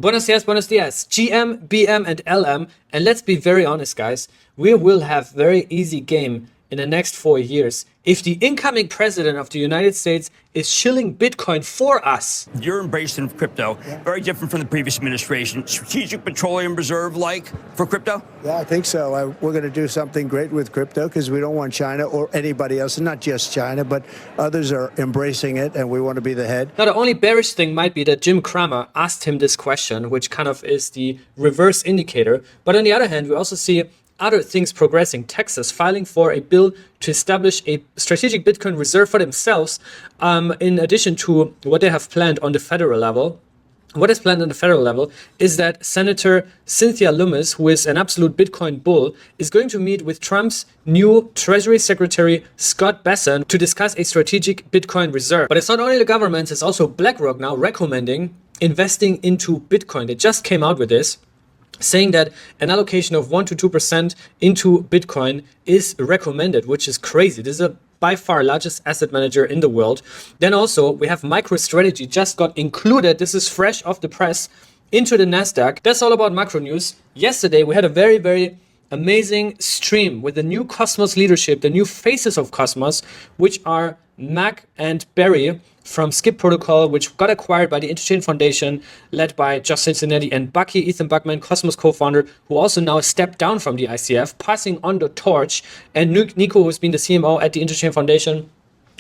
Buenos dias, GM, BM, and LM. And let's be very honest, guys. We will have very easy game in the next 4 years if the incoming president of the United States is shilling Bitcoin for us. You're embracing crypto, very different from the previous administration. Strategic Petroleum Reserve like for crypto? Yeah, I think so. We're going to do something great with crypto because we don't want China or anybody else, and not just China, but others are embracing it, and we want to be the head. Now, the only bearish thing might be that Jim Cramer asked him this question, which kind of is the reverse indicator. But on the other hand, we also see other things progressing. Texas filing for a bill to establish a strategic Bitcoin reserve for themselves, in addition to what they have planned on the federal level. What is planned on the federal level is that Senator Cynthia Lummis, who is an absolute Bitcoin bull, is going to meet with Trump's new Treasury Secretary Scott Bessent to discuss a strategic Bitcoin reserve. But it's not only the government, it's also BlackRock now recommending investing into Bitcoin. They just came out with this, saying that an allocation of 1 to 2% into Bitcoin is recommended, which is crazy. This is a by far largest asset manager in the world. Then also we have MicroStrategy just got included. This is fresh off the press into the NASDAQ. That's all about macro news. Yesterday we had a very, very amazing stream with the new Cosmos leadership, the new faces of Cosmos, which are Mac and Barry from Skip Protocol, which got acquired by the Interchain Foundation, led by Josh Cincinnati and Bucky, Ethan Buckman, Cosmos co-founder, who also now stepped down from the ICF, passing on the torch. And Nico, who's been the CMO at the Interchain Foundation,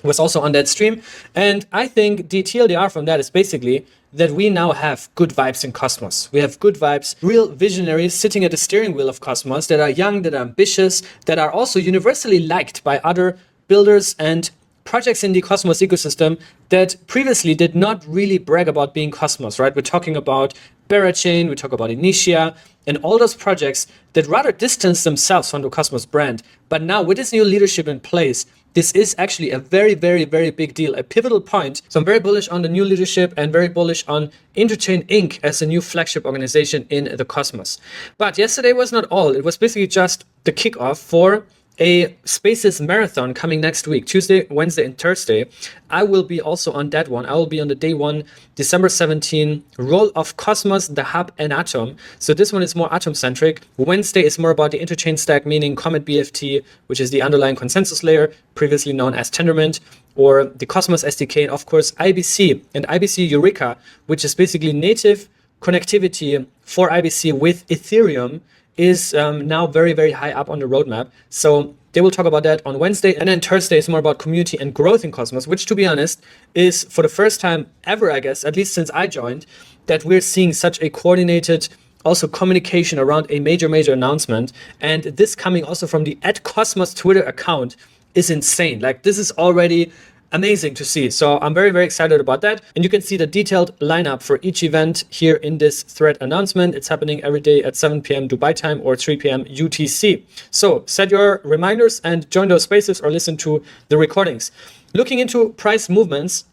was also on that stream. And I think the TLDR from that is basically that we now have good vibes in Cosmos. We have good vibes, real visionaries sitting at the steering wheel of Cosmos that are young, that are ambitious, that are also universally liked by other builders and projects in the Cosmos ecosystem that previously did not really brag about being Cosmos, right? We're talking about Berachain, we talk about Initia, and all those projects that rather distance themselves from the Cosmos brand. But now with this new leadership in place, this is actually a very, very, very big deal, a pivotal point. So I'm very bullish on the new leadership and very bullish on Interchain Inc. as a new flagship organization in the Cosmos. But yesterday was not all. It was basically just the kickoff for a Spaces marathon coming next week, Tuesday, Wednesday, and Thursday. I will be also on that one. I will be on the day one, December 17, roll of Cosmos, the Hub, and Atom. So this one is more Atom-centric. Wednesday is more about the Interchain stack, meaning Comet BFT, which is the underlying consensus layer, previously known as Tendermint, or the Cosmos SDK, and of course IBC and IBC Eureka, which is basically native connectivity for IBC with Ethereum, is now very, very high up on the roadmap. So they will talk about that on Wednesday. And then Thursday is more about community and growth in Cosmos, which, to be honest, is for the first time ever, I guess, at least since I joined, that we're seeing such a coordinated also communication around a major announcement. And this coming also from the @Cosmos Twitter account is insane. Like, this is already amazing to see. So I'm very, very excited about that. And you can see the detailed lineup for each event here in this thread announcement. It's happening every day at 7 p.m. Dubai time or 3 p.m. UTC. So set your reminders and join those spaces or listen to the recordings. Looking into price movements,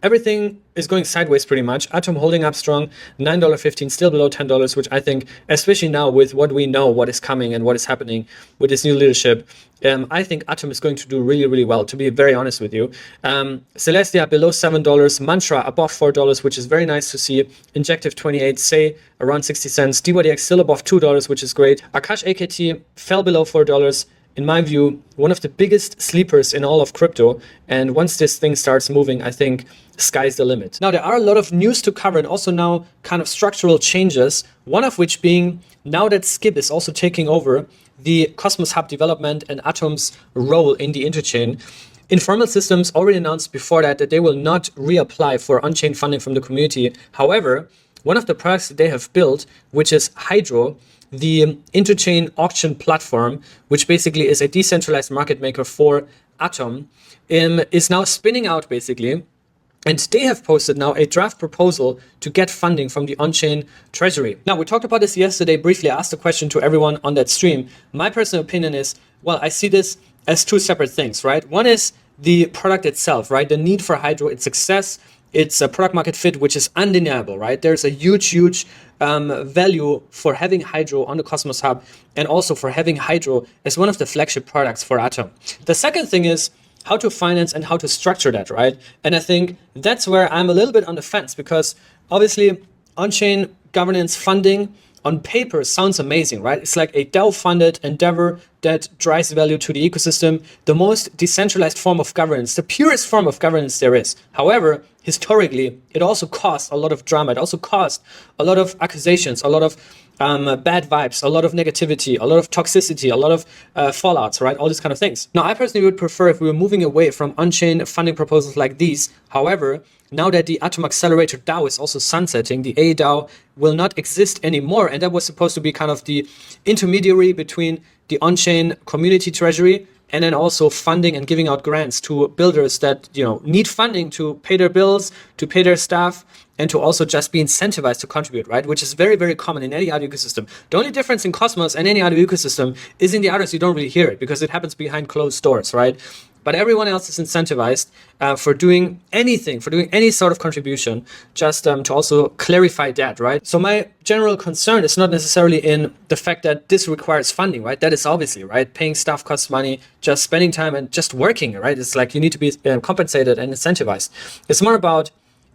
everything is going sideways pretty much. Atom holding up strong, $9.15, still below $10, which I think, especially now with what we know, what is coming and what is happening with this new leadership, I think Atom is going to do really, really well, to be very honest with you. Celestia below $7, Mantra above $4, which is very nice to see. Injective 28, say around 60 cents. dYdX still above $2, which is great. Akash AKT fell below $4. In my view, one of the biggest sleepers in all of crypto. And once this thing starts moving, I think sky's the limit. Now, there are a lot of news to cover and also now kind of structural changes. One of which being now that Skip is also taking over the Cosmos Hub development and Atom's role in the interchain. Informal Systems already announced before that they will not reapply for on-chain funding from the community. However, one of the products that they have built, which is Hydro, the interchain auction platform, which basically is a decentralized market maker for Atom, is now spinning out basically. And they have posted now a draft proposal to get funding from the on-chain treasury. Now, we talked about this yesterday briefly. I asked a question to everyone on that stream. My personal opinion is, well, I see this as two separate things, right? One is the product itself, right? The need for Hydro, its success, its a product market fit, which is undeniable, right? There's a huge value for having Hydro on the Cosmos Hub and also for having Hydro as one of the flagship products for Atom. The second thing is how to finance and how to structure that, right? And I think that's where I'm a little bit on the fence, because obviously on-chain governance funding on paper sounds amazing, right? It's like a DAO-funded endeavor that drives value to the ecosystem, the most decentralized form of governance, the purest form of governance there is. However, historically, it also caused a lot of drama. It also caused a lot of accusations, a lot of bad vibes, a lot of negativity, a lot of toxicity, a lot of fallouts, right? All these kind of things. Now, I personally would prefer if we were moving away from on-chain funding proposals like these. However, now that the Atom Accelerator DAO is also sunsetting, the ADAO will not exist anymore. And that was supposed to be kind of the intermediary between the on-chain community treasury and then also funding and giving out grants to builders that, you know, need funding to pay their bills, to pay their staff, and to also just be incentivized to contribute, right? Which is very, very common in any other ecosystem. The only difference in Cosmos and any other ecosystem is in the others, you don't really hear it because it happens behind closed doors, right? But everyone else is incentivized for doing anything, for doing any sort of contribution, just to also clarify that, right? So my general concern is not necessarily in the fact that this requires funding, right? That is obviously, right? Paying staff costs money, just spending time and just working, right? It's like you need to be compensated and incentivized. It's more about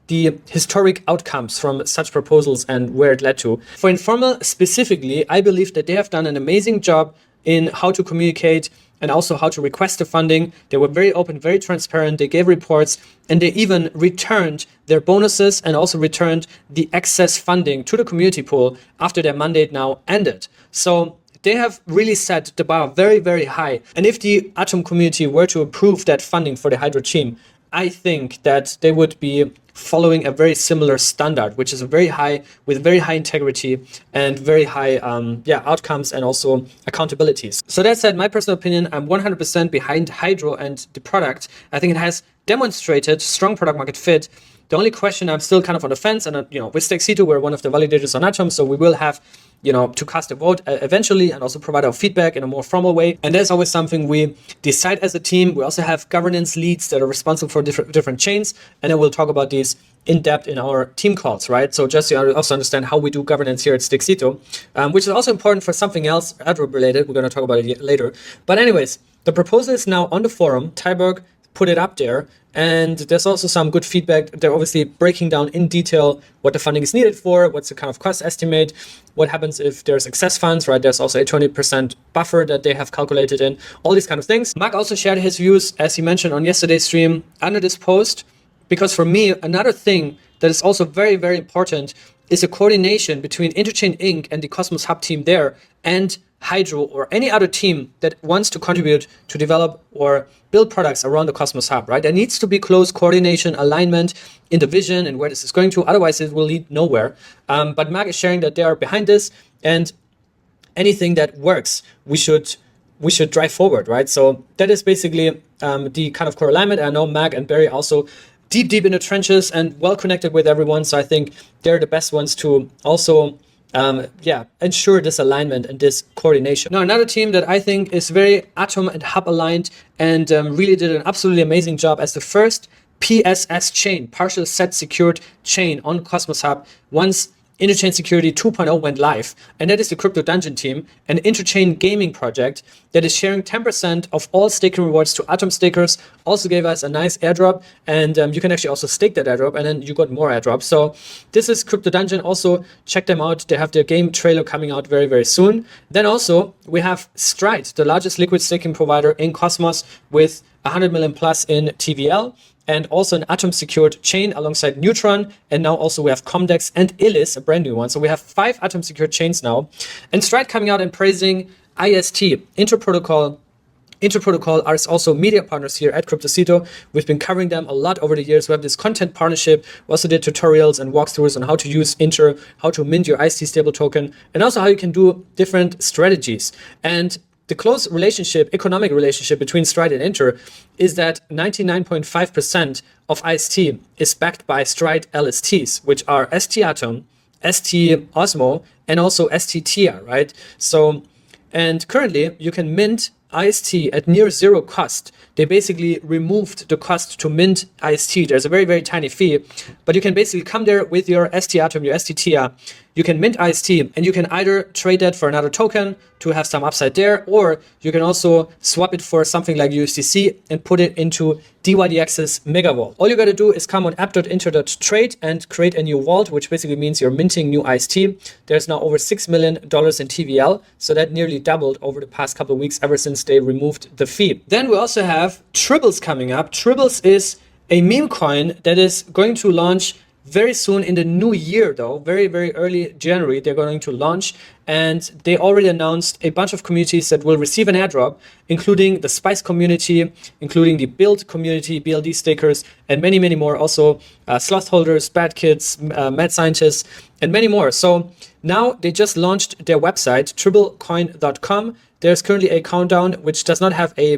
the historic outcomes from such proposals and where it led to. For Informal specifically, I believe that they have done an amazing job in how to communicate and also how to request the funding. They were very open, very transparent. They gave reports and they even returned their bonuses and also returned the excess funding to the community pool after their mandate now ended. So they have really set the bar very, very high. And if the Atom community were to approve that funding for the Hydro team, I think that they would be following a very similar standard, which is very high, with very high integrity and very high outcomes and also accountabilities. So that said, my personal opinion, I'm 100% behind Hydro and the product. I think it has demonstrated strong product market fit. The only question, I'm still kind of on the fence, and with Stexito, we're one of the validators on Atom, so we will have to cast a vote eventually and also provide our feedback in a more formal way. And there's always something we decide as a team. We also have governance leads that are responsible for different chains, and then we'll talk about these in depth in our team calls, right? So just to also understand how we do governance here at Stexito, which is also important for something else Airdrop related. We're going to talk about it later. But anyways, the proposal is now on the forum. Tyberg put it up there, and there's also some good feedback. They're obviously breaking down in detail what the funding is needed for, what's the kind of cost estimate, what happens if there's excess funds, right? There's also a 20% buffer that they have calculated in, all these kind of things. Mark also shared his views, as he mentioned on yesterday's stream, under this post, because for me, another thing that is also very, very important is a coordination between Interchain Inc. and the Cosmos Hub team there and Hydro or any other team that wants to contribute to develop or build products around the Cosmos Hub, right? There needs to be close coordination, alignment in the vision and where this is going to. Otherwise, it will lead nowhere. But Mark is sharing that they are behind this, and anything that works, we should drive forward, right? So that is basically the kind of core alignment. I know Mag and Barry also deep in the trenches and well connected with everyone. So I think they're the best ones to also ensure this alignment and this coordination. Now, another team that I think is very Atom and Hub aligned and really did an absolutely amazing job as the first PSS chain, partial set secured chain on Cosmos Hub once Interchain Security 2.0 went live, and that is the Crypto Dungeon team, an interchain gaming project that is sharing 10% of all staking rewards to Atom stakers. Also gave us a nice airdrop, and you can actually also stake that airdrop, and then you got more airdrops. So this is Crypto Dungeon. Also check them out. They have their game trailer coming out very, very soon. Then also we have Stride, the largest liquid staking provider in Cosmos with 100 million plus in TVL. And also an Atom secured chain alongside Neutron. And now also we have Comdex and Elys, a brand new one. So we have 5 Atom secured chains now. And Stride coming out and praising IST, Interprotocol. Interprotocol are also media partners here at Cryptocito. We've been covering them a lot over the years. We have this content partnership. We also did tutorials and walkthroughs on how to use Inter, how to mint your IST stable token, and also how you can do different strategies. And the close relationship, economic relationship between Stride and Inter is that 99.5% of IST is backed by Stride LSTs, which are ST Atom, ST Osmo, and also ST Tia, right? So, and currently you can mint IST at near zero cost. They basically removed the cost to mint IST. There's a very, very tiny fee, but you can basically come there with your ST Atom, your ST Tia. you can mint IST, and you can either trade that for another token to have some upside there, or you can also swap it for something like USDC and put it into dYdX's MegaVault. All you got to do is come on app.inter.trade and create a new vault, which basically means you're minting new IST. There's now over $6 million in TVL, so that nearly doubled over the past couple of weeks ever since they removed the fee. Then we also have Tribbles coming up. Tribbles is a meme coin that is going to launch very soon in the new year, though, very, very early January, they're going to launch. And they already announced a bunch of communities that will receive an airdrop, including the Spice community, including the Build community, BLD stakers, and many, many more. Also, Sloth holders, Bad Kids, Mad Scientists, and many more. So now they just launched their website, tribblecoin.com. There's currently a countdown, which does not have a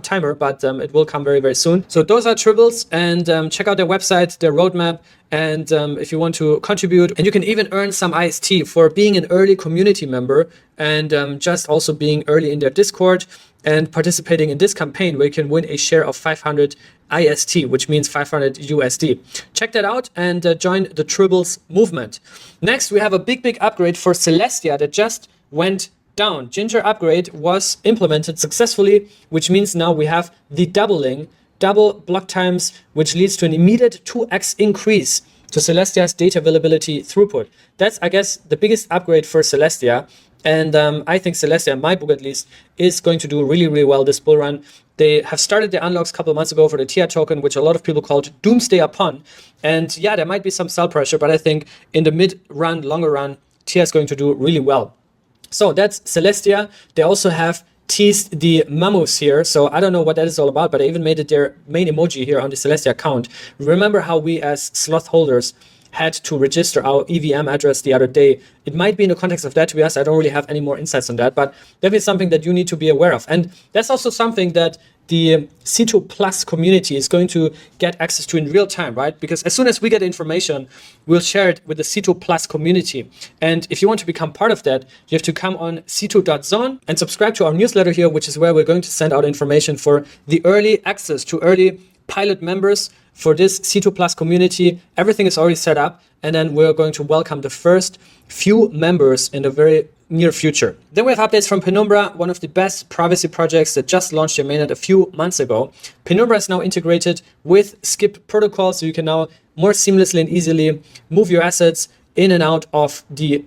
timer, but it will come very, very soon. So those are Tribbles, and check out their website, their roadmap, and if you want to contribute. And you can even earn some IST for being an early community member and just also being early in their Discord and participating in this campaign where you can win a share of 500 IST, which means 500 USD. Check that out and join the Tribbles movement. Next, we have a big, big upgrade for Celestia that just went down. Ginger upgrade was implemented successfully, which means now we have the double block times, which leads to an immediate 2x increase to Celestia's data availability throughput. That's, I guess, the biggest upgrade for Celestia. And I think Celestia, in my book at least, is going to do really, really well this bull run. They have started their unlocks a couple of months ago for the TIA token, which a lot of people called Doomsday Upon. And yeah, there might be some sell pressure, but I think in the mid-run, longer run, TIA is going to do really well. So that's Celestia. They also have teased the Mammoths here. So I don't know what that is all about, but I even made it their main emoji here on the Celestia account. Remember how we as Sloth holders had to register our EVM address the other day. It might be in the context of that, to be honest. I don't really have any more insights on that, but definitely something that you need to be aware of. And that's also something that the C2 Plus community is going to get access to in real time, right? Because as soon as we get information, we'll share it with the C2 Plus community. And if you want to become part of that, you have to come on c2.zone and subscribe to our newsletter here, which is where we're going to send out information for the early access to early pilot members for this C2 Plus community. Everything is already set up, and then we're going to welcome the first few members in the very near future. Then we have updates from Penumbra, one of the best privacy projects that just launched their mainnet a few months ago. Penumbra is now integrated with Skip protocol, so you can now more seamlessly and easily move your assets in and out of the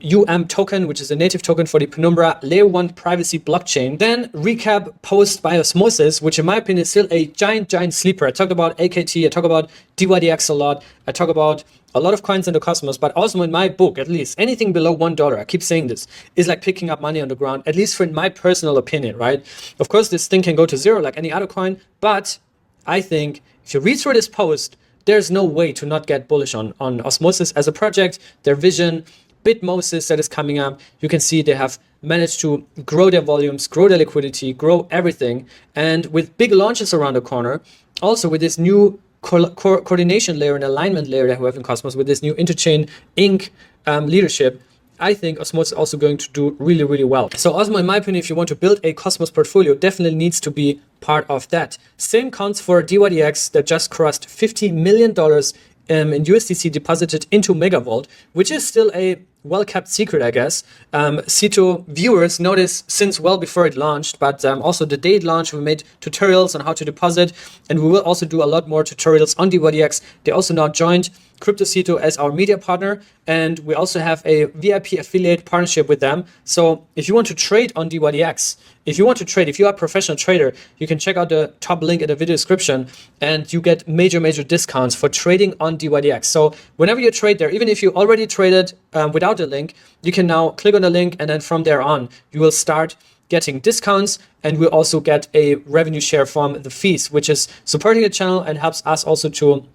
token, which is a native token for the Penumbra Layer 1 privacy blockchain. Then recap post by Osmosis, which in my opinion is still a giant, giant sleeper. I talked about AKT, I talk about dYdX a lot, I talk about a lot of coins in the cosmos, but also in my book, at least, anything below $1, I keep saying this, is like picking up money on the ground, at least for in my personal opinion, right? Of course, this thing can go to zero like any other coin, but I think if you read through this post, there's no way to not get bullish on Osmosis as a project, their vision, Bitmosis that is coming up. You can see they have managed to grow their volumes, grow their liquidity, grow everything. And with big launches around the corner, also with this new coordination layer and alignment layer that we have in Cosmos, with this new Interchain Inc. Leadership, I think Osmosis is also going to do really, really well. So Osmo, in my opinion, if you want to build a Cosmos portfolio, definitely needs to be part of that. Same counts for dYdX that just crossed $50 million in USDC deposited into MegaVault, which is still a well-kept secret, I guess. C2 viewers know this since well before it launched, but also the day it launched, we made tutorials on how to deposit, and we will also do a lot more tutorials on dYdX. They also now joined Crypto C2 as our media partner, and we also have a VIP affiliate partnership with them. So if you want to trade on dYdX, if you are a professional trader, you can check out the top link in the video description, and you get major, major discounts for trading on dYdX. So whenever you trade there, even if you already traded without the link, you can now click on the link, and then from there on, you will start getting discounts, and we'll also get a revenue share from the fees, which is supporting the channel and helps us also to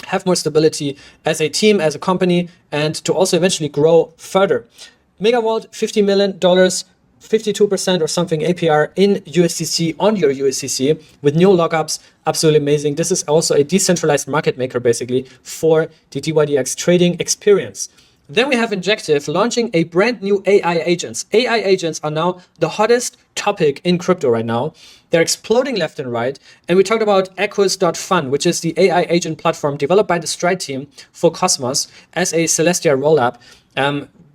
have more stability as a team, as a company, and to also eventually grow further. MegaVault, $50 million, 52% or something APR in USDC on your USDC with no lockups. Absolutely amazing. This is also a decentralized market maker basically for the dYdX trading experience. Then we have Injective launching a brand new AI agents. AI agents are now the hottest topic in crypto right now. They're exploding left and right. And we talked about Echoes.fun, which is the AI agent platform developed by the Stride team for Cosmos as a Celestia rollup.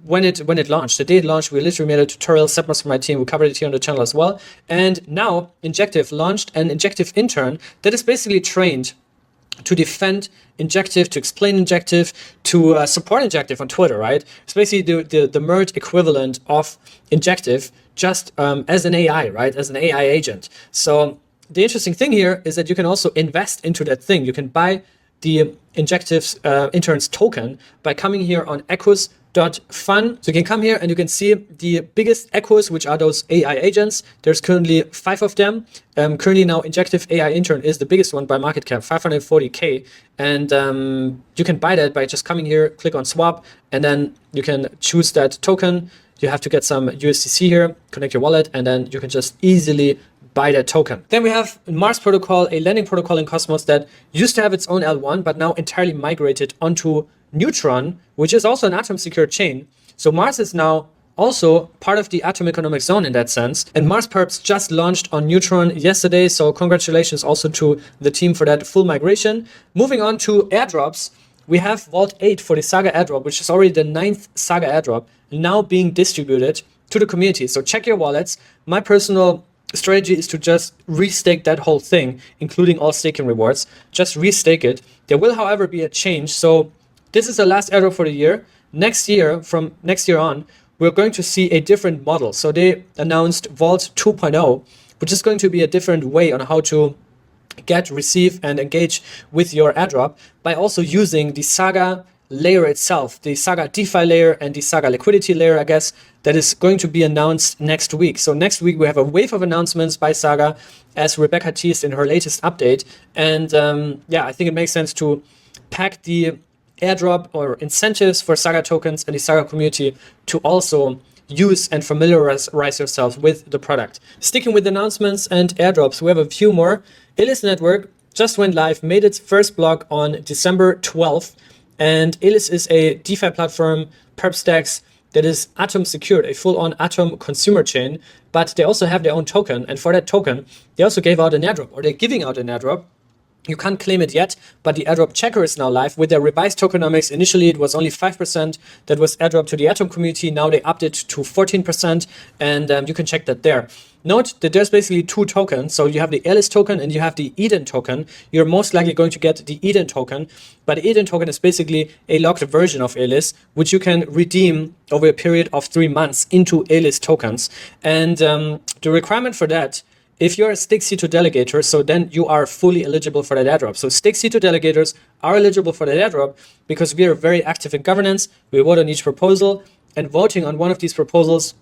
when it launched. The day it launched, we literally made a tutorial, Sepmas from my team, we covered it here on the channel as well. And now Injective launched an Injective intern that is basically trained to defend Injective, to explain Injective, to support Injective on Twitter, right? It's basically the merge equivalent of Injective, just as an AI, right? As an AI agent. So the interesting thing here is that you can also invest into that thing. You can buy the Injective's interns token by coming here on echoes.fun. So you can come here and you can see the biggest echoes, which are those AI agents. There's currently 5 of them. Currently now Injective AI intern is the biggest one by market cap, 540k. And you can buy that by just coming here, click on swap, and then you can choose that token. You have to get some USDC here, connect your wallet, and then you can just easily buy that token. Then we have Mars protocol, a lending protocol in Cosmos that used to have its own L1, but now entirely migrated onto Neutron, which is also an atom secured chain. So Mars is now also part of the atom economic zone in that sense. And Mars Perps just launched on Neutron yesterday. So congratulations also to the team for that full migration. Moving on to airdrops, we have Vault 8 for the Saga airdrop, which is already the 9th Saga airdrop, now being distributed to the community. So check your wallets. My personal strategy is to just restake that whole thing, including all staking rewards. Just restake it. There will, however, be a change. So this is the last airdrop for the year. Next year, from next year on, we're going to see a different model. So they announced Vault 2.0, which is going to be a different way on how to get, receive, and engage with your airdrop by also using the Saga layer itself, the Saga DeFi layer and the Saga liquidity layer, I guess, that is going to be announced next week. So next week we have a wave of announcements by Saga, as Rebecca teased in her latest update. And yeah, I think it makes sense to pack the airdrop or incentives for Saga tokens and the Saga community to also use and familiarize yourselves with the product. Sticking with announcements and airdrops, we have a few more. Elys network just went live, made its first block on December 12th. And Elys is a DeFi platform, perp stacks, that is Atom secured, a full-on Atom consumer chain, but they also have their own token. And for that token, they also gave out an airdrop, or they're giving out an airdrop. You can't claim it yet, but the airdrop checker is now live with their revised tokenomics. Initially, it was only 5% that was airdrop to the Atom community. Now they upped it to 14%, and you can check that there. Note that there's basically 2 tokens. So you have the Elys token and you have the Eden token. You're most likely going to get the Eden token, but the Eden token is basically a locked version of Elys, which you can redeem over a period of 3 months into Elys tokens. And the requirement for that, if you're a Stake C2 delegator, so then you are fully eligible for that airdrop. So Stake C2 delegators are eligible for that airdrop because we are very active in governance. We vote on each proposal, and voting on one of these proposals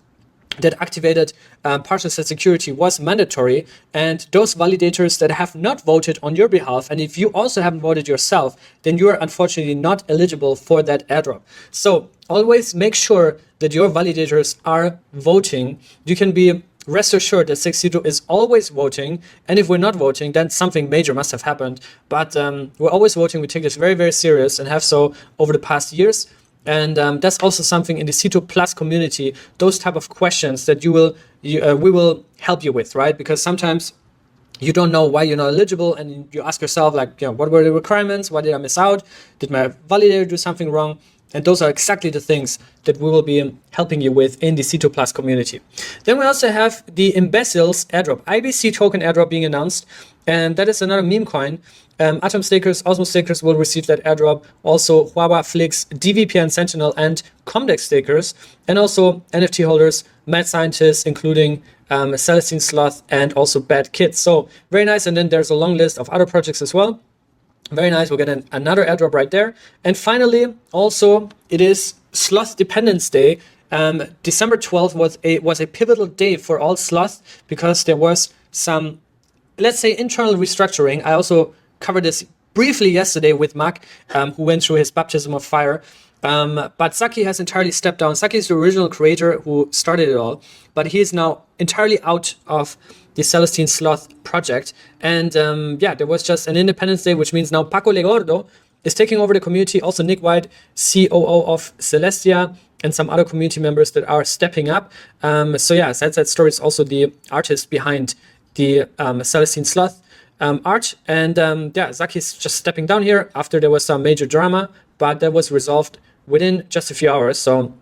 that activated partial set security was mandatory. And those validators that have not voted on your behalf, and if you also haven't voted yourself, then you are unfortunately not eligible for that airdrop. So always make sure that your validators are voting. You can be rest assured that Stake C2 is always voting, and if we're not voting, then something major must have happened. But we're always voting. We take this very, very serious and have so over the past years. And that's also something in the C2 Plus community, those type of questions that we will help you with, right? Because sometimes you don't know why you're not eligible, and you ask yourself, like, you know, what were the requirements? Why did I miss out? Did my validator do something wrong? And those are exactly the things that we will be helping you with in the C2 Plus community. Then we also have the Imbeciles airdrop, IBC token airdrop being announced. And that is another meme coin. Atom stakers, Osmo stakers will receive that airdrop. Also Huawei, Flix, DVPN Sentinel, and Comdex stakers. And also NFT holders, mad scientists, including Celestine, Sloth, and also Bad Kids. So very nice. And then there's a long list of other projects as well. Very nice. We'll get another airdrop right there. And finally, also, it is Sloth Dependence Day. December 12th was a pivotal day for all Sloth because there was some, let's say, internal restructuring. I also covered this briefly yesterday with Mac, who went through his baptism of fire. But Saki has entirely stepped down. Saki is the original creator who started it all, but he is now entirely out of the Celestine Sloth project. And yeah, there was just an Independence Day, which means now Paco Legordo is taking over the community. Also Nick White, COO of Celestia, and some other community members that are stepping up. So yeah, Sad Story is also the artist behind the Celestine Sloth art. And yeah, Zaki's just stepping down here after there was some major drama, but that was resolved within just a few hours. So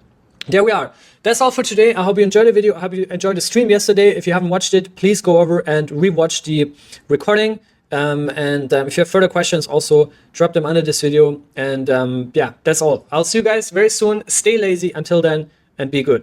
there we are. That's all for today. I hope you enjoyed the video. I hope you enjoyed the stream yesterday. If you haven't watched it, please go over and rewatch the recording. If you have further questions, also drop them under this video. And yeah, that's all. I'll see you guys very soon. Stay lazy until then and be good.